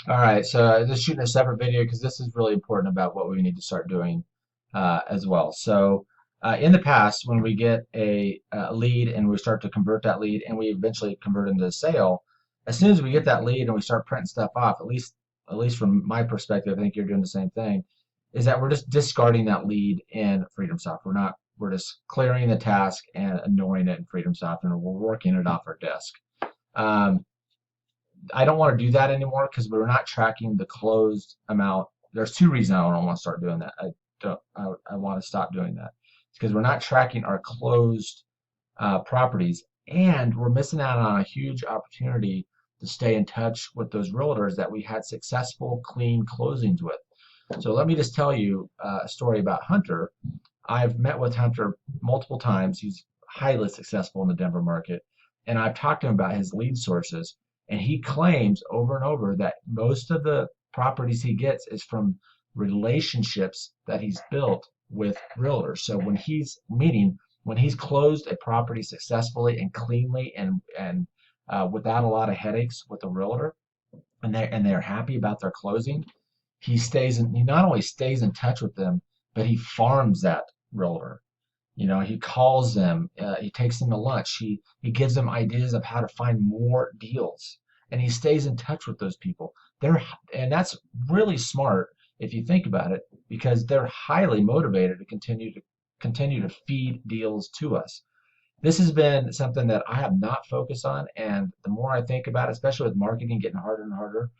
All right, so just shooting a separate video because this is really important about what we need to start doing as well. So in the past, when we get a lead and we start to convert that lead and we eventually convert into a sale, as soon as we get that lead and we start printing stuff off, at least from my perspective, I think you're doing the same thing, is that we're just discarding that lead in FreedomSoft. We're just clearing the task and ignoring it in FreedomSoft, and we're working it off our desk. Um, I don't want to do that anymore because we're not tracking the closed amount. There's two reasons I don't want to start doing that. I don't. I want to stop doing that. It's because we're not tracking our closed properties, and we're missing out on a huge opportunity to stay in touch with those realtors that we had successful, clean closings with. So let me just tell you a story about Hunter. I've met with Hunter multiple times. He's highly successful in the Denver market, and I've talked to him about his lead sources. And he claims over and over that most of the properties he gets is from relationships that he's built with realtors. So when he's closed a property successfully and cleanly and without a lot of headaches with a realtor, and they're happy about their closing, he not only stays in touch with them, but he farms that realtor. He calls them, he takes them to lunch, he gives them ideas of how to find more deals, and he stays in touch with those people. And that's really smart if you think about it, because they're highly motivated to continue to feed deals to us. This has been something that I have not focused on, and the more I think about it, especially with marketing getting harder and harder,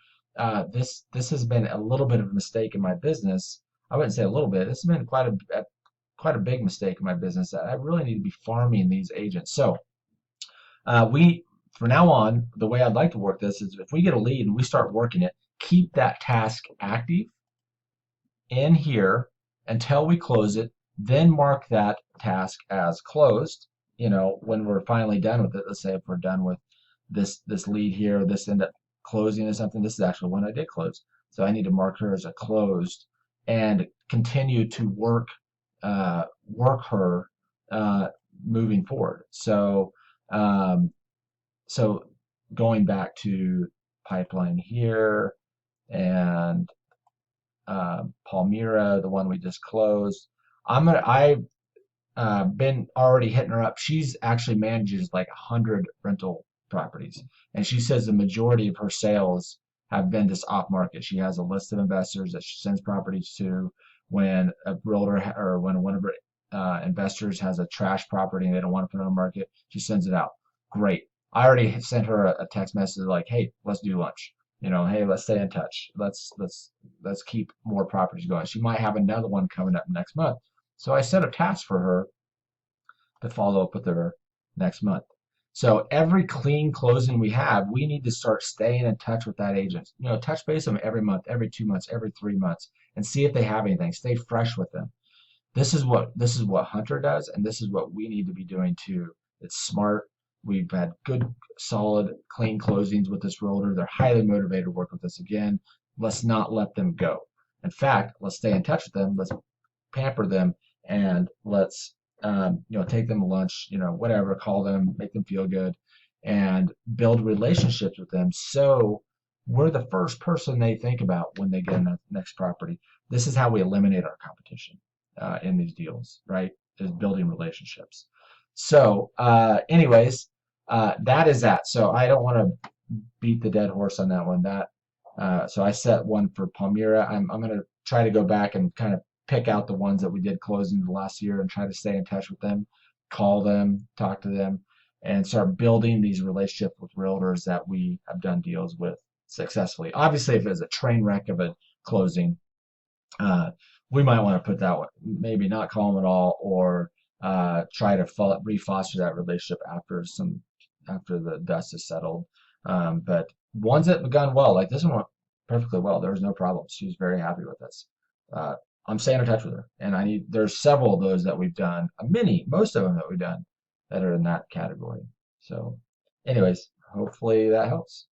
this has been a little bit of a mistake in my business. I wouldn't say a little bit. This has been quite a big mistake in my business that I really need to be farming these agents. So we, from now on, the way I'd like to work this is if we get a lead and we start working it, keep that task active in here until we close it, then mark that task as closed. When we're finally done with it, let's say if we're done with this lead here, this end up closing or something, this is actually one I did close. So I need to mark her as a closed and continue to work her uh, moving forward. Um, so going back to pipeline here and Palmyra, the one we just closed. I've been already hitting her up. She's actually manages like 100 rental properties, and she says the majority of her sales have been this off market. She has a list of investors that she sends properties to. When a realtor or when one of her investors has a trash property and they don't want to put it on the market, she sends it out. Great. I already sent her a text message like, "Hey, let's do lunch. Hey, let's stay in touch. Let's keep more properties going." She might have another one coming up next month. So I set a task for her to follow up with her next month. So every clean closing we have, we need to start staying in touch with that agent. Touch base them every month, every 2 months, every 3 months, and see if they have anything. Stay fresh with them. This is what Hunter does, and this is what we need to be doing too. It's smart. We've had good, solid, clean closings with this realtor. They're highly motivated to work with us again. Let's not let them go. In fact, let's stay in touch with them. Let's pamper them, and let's take them to lunch, whatever, call them, make them feel good, and build relationships with them. So we're the first person they think about when they get in the next property. This is how we eliminate our competition in these deals, right? Is building relationships. So, anyways, that is that. So I don't want to beat the dead horse on that one. So I set one for Palmyra. I'm going to try to go back and kind of pick out the ones that we did closing the last year and try to stay in touch with them, call them, talk to them, and start building these relationships with realtors that we have done deals with successfully. Obviously, if it's a train wreck of a closing, uh, we might want to put that one, maybe not call them at all, or try to re-foster that relationship after the dust is settled. But ones that have gone well, like this one went perfectly well. There was no problem. She was very happy with us. Uh, I'm staying in touch with her, and there's several of those that we've done, most of them that we've done that are in that category. So, anyways, hopefully that helps.